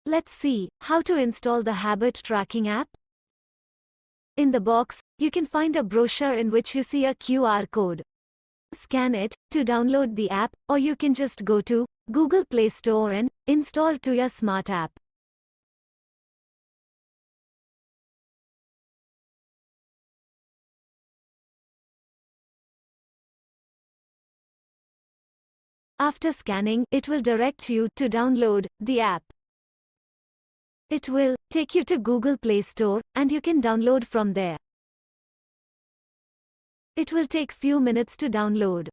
Let's see how to install the habit tracking app. In the box, you can find a brochure in which you see a QR code. Scan it to download the app, or you can just go to Google Play Store and install to your smart app. After scanning, it will direct you to download the app. It will take you to Google Play Store and you can download from there. It will take few minutes to download.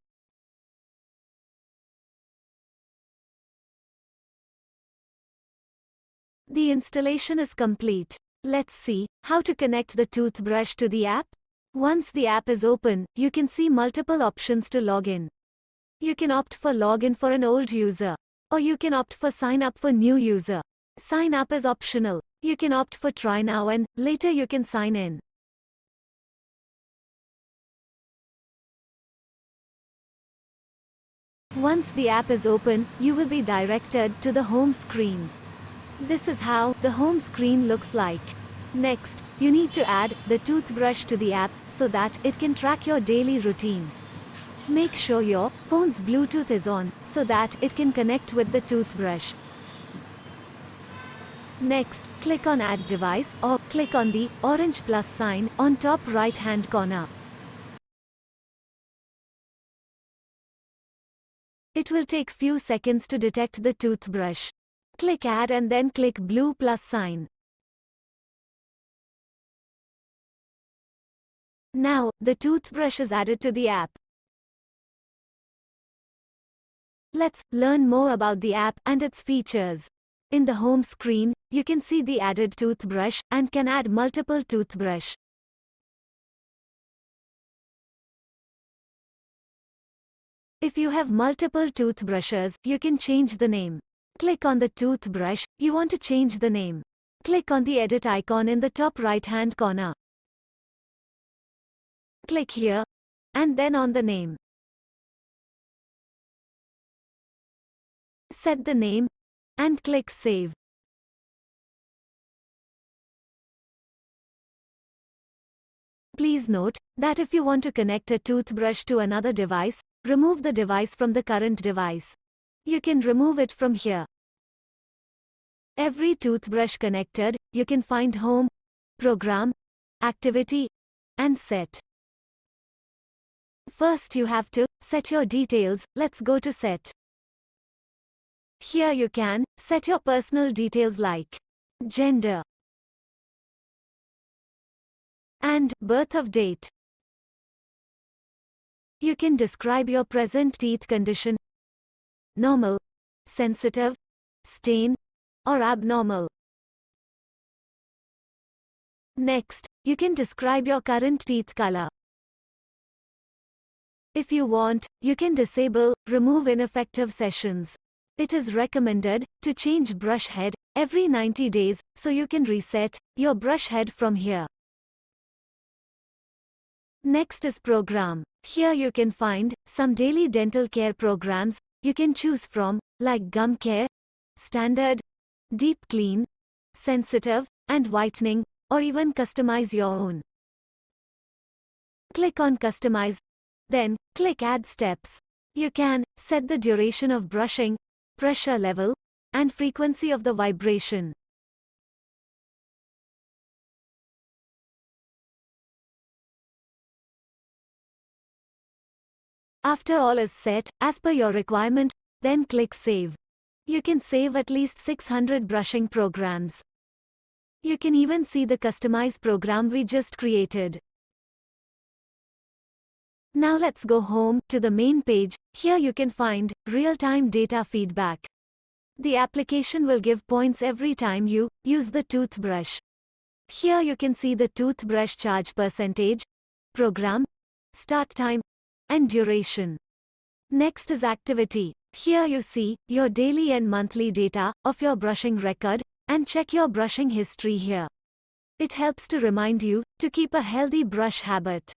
The installation is complete. Let's see how to connect the toothbrush to the app. Once the app is open, you can see multiple options to log in. You can opt for login for an old user, or you can opt for sign up for new user. Sign up is optional. You can opt for try now and later you can sign in. Once the app is open, you will be directed to the home screen. This is how the home screen looks like. Next, you need to add the toothbrush to the app so that it can track your daily routine. Make sure your phone's Bluetooth is on so that it can connect with the toothbrush. Next, click on Add Device or click on the orange plus sign on top right-hand corner. It will take few seconds to detect the toothbrush. Click Add and then click blue plus sign. Now, the toothbrush is added to the app. Let's learn more about the app and its features. In the home screen, you can see the added toothbrush and can add multiple toothbrush. If you have multiple toothbrushes, you can change the name. Click on the toothbrush you want to change the name. Click on the edit icon in the top right-hand corner. Click here, and then on the name. Set the name, and click Save. Please note that if you want to connect a toothbrush to another device, remove the device from the current device. You can remove it from here. Every toothbrush connected, you can find Home, Program, Activity, and Set. First you have to set your details. Let's go to Set. Here you can set your personal details like gender and birth of date. You can describe your present teeth condition: normal, sensitive, stain, or abnormal. Next, you can describe your current teeth color. If you want, you can disable, remove ineffective sessions. It is recommended to change brush head every 90 days, so you can reset your brush head from here. Next is Program. Here you can find some daily dental care programs you can choose from, like Gum Care, Standard, Deep Clean, Sensitive, and Whitening, or even customize your own. Click on Customize, then click Add Steps. You can set the duration of brushing, pressure level, and frequency of the vibration. After all is set, as per your requirement, then click Save. You can save at least 600 brushing programs. You can even see the customized program we just created. Now let's go home to the main page. Here you can find real-time data feedback. The application will give points every time you use the toothbrush. Here you can see the toothbrush charge percentage, program, start time, and duration. Next is activity. Here you see your daily and monthly data of your brushing record and check your brushing history here. It helps to remind you to keep a healthy brush habit.